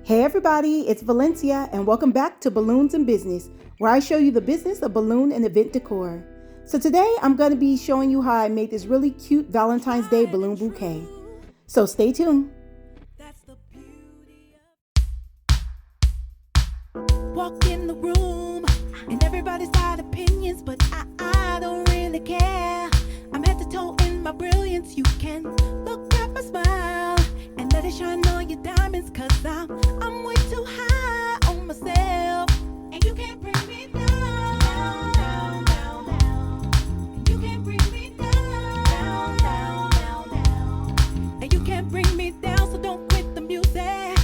Hey everybody, it's Valencia and welcome back to Balloons and Business, where I show you the business of balloon and event decor. So today I'm going to be showing you how I made this really cute Valentine's Day balloon bouquet. So stay tuned. Walk in the room and everybody's got opinions, but I don't really care. I'm head to toe in my brilliance. You can look at my smile and let it shine on your diamonds, cause I'm way too high on myself, and you can't bring me down, down, down, down. And you can't bring me down, down, down, down, down. And you can't bring me down, so don't quit the music.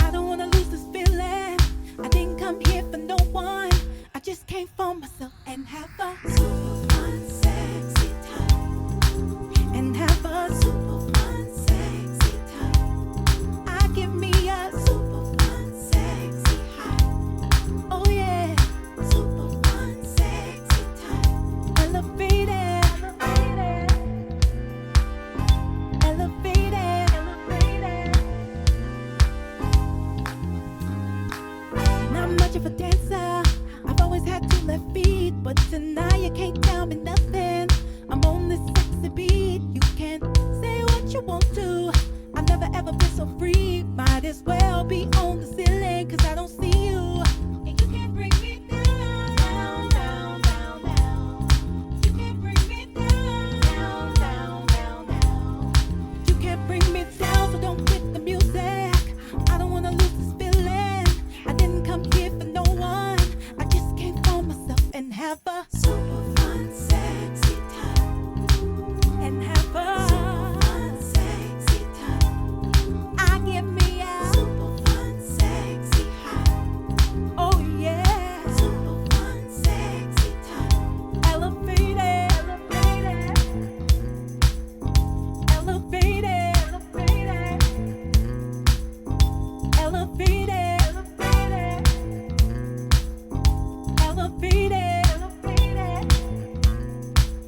I don't wanna lose this feeling. I didn't come here for no one. I just came for myself and have a super fun, sexy time. And have a super fun, sexy time. I give me a super fun, sexy high. Oh yeah, super fun, sexy time. Elevated, elevated, elevated, elevated. Not much of a dancer, I've always had 2 left feet, but tonight you can't tell me nothing. I'm on this sexy beat. You can say what you want to. I've never ever been so free. Might as well be on the ceiling, cause I don't see you. And you can't bring me down, down, down, down, down. You can't bring me down, down, down, down, down. You can't bring me down, so don't quit the music. I don't wanna lose this feeling. I didn't come here for no one. I just came for myself and have a super fun, sexy time. And have a super fun, sexy time. I give me a super fun, sexy high. Oh yeah, super fun, sexy time. Elevated, elevated, elevated, elevated, elevated, elevated, elevated, elevated.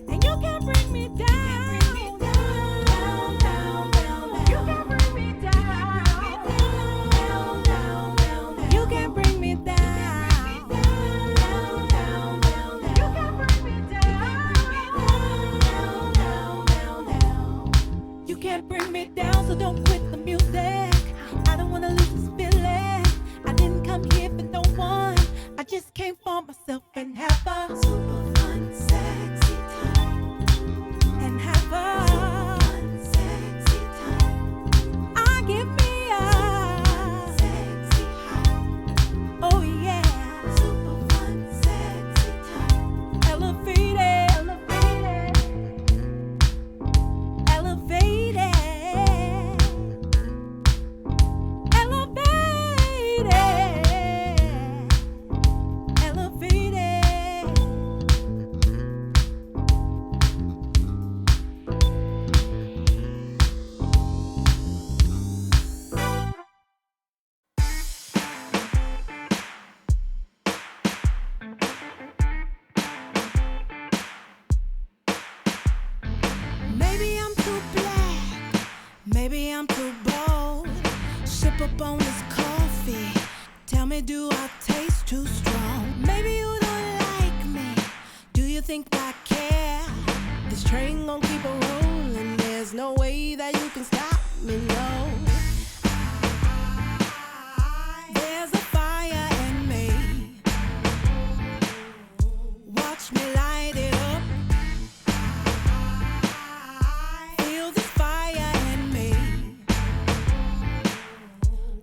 And you can't bring me down, down, down, down. You can't bring me down, down, down, down. You can't bring me down, down, down, down. You can't bring me down, down, down, down. You can't bring me down, so don't quit the music. I don't wanna lose this feeling. I didn't come here for no one. I just came for myself and have a super fun, sexy time. And have a super fun, sexy time. I give me a sexy high. Oh yeah, super fun, sexy time. Elevated, elevated, elevated, elevated, elevated. Maybe I'm too black, maybe I'm too bold. Sip up on this coffee, tell me, do I taste too strong? Maybe you don't like me, do you think I care? This train gon' keep on rolling, there's no way that you can stop me, no. There's a fire in me, watch me light it up. Feel this fire in me,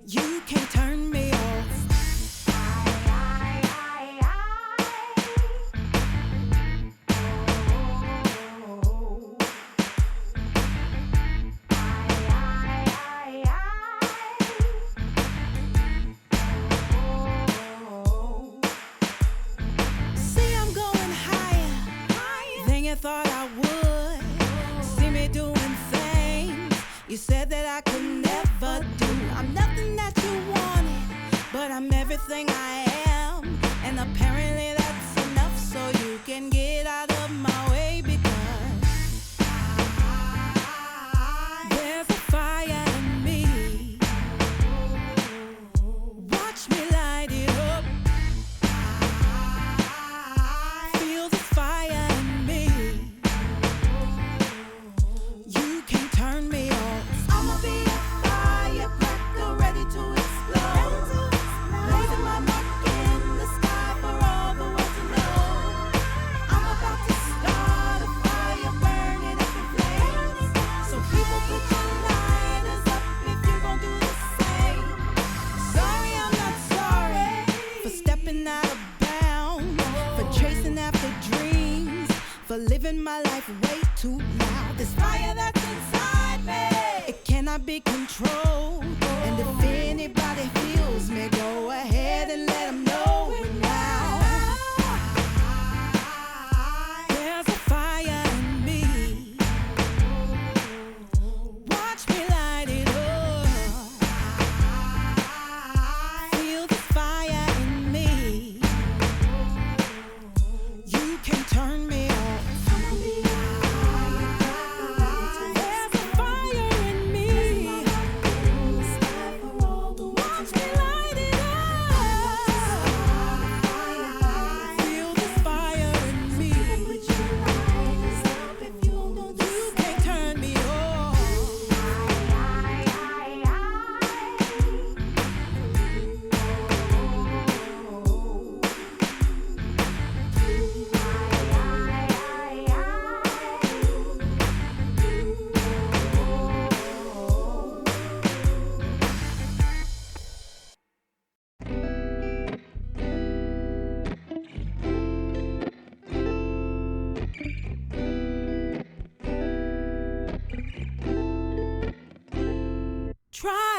you can't turn me off. See, I'm going higher than you thought I would. See me doing things you said that I could never do. I'm nothing that you wanted, but I'm everything I am. And apparently that's enough, so you can get out of my way, because there's a fire in me.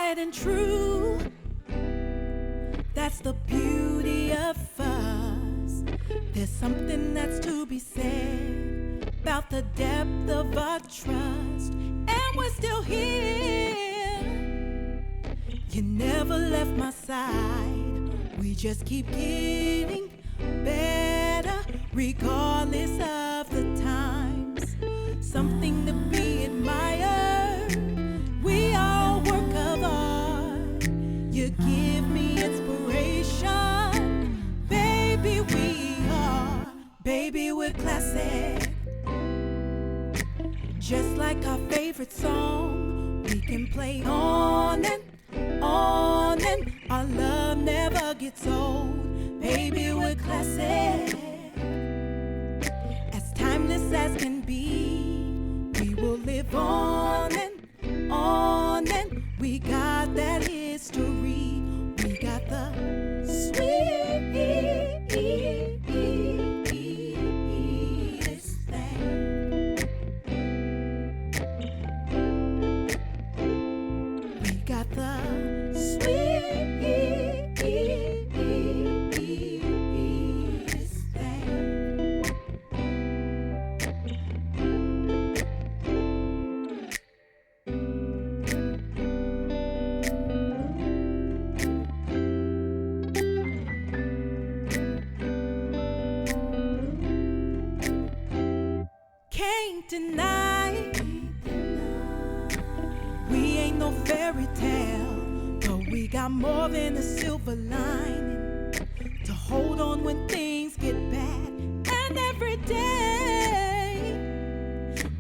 tried and true. That's the beauty of us. There's something that's to be said about the depth of our trust, and we're still here. You never left my side. We just keep getting better, regardless of the times. Something to be admired. We are work of art. You give me inspiration. Baby, we're classic. Just like our favorite song, we can play on and on, and our love never gets old. Baby, we're classic. As timeless as can be, we will live on and on, and we got that history. We got the sweetest thing. We got the sweetest thing. Can't deny, we ain't no fairy tale, but we got more than a silver lining to hold on when things get bad. And every day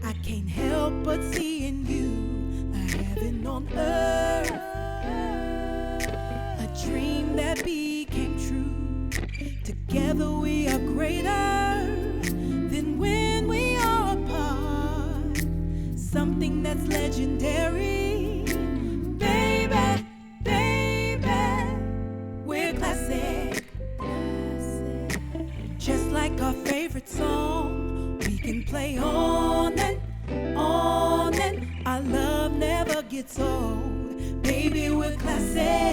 I can't help but see in you a heaven on earth, a dream that became true. Together we are greater than when we are apart. Something that's legendary. Baby, we're classic. Just like our favorite song, we can play on and on, and our love never gets old. Baby, we're classic.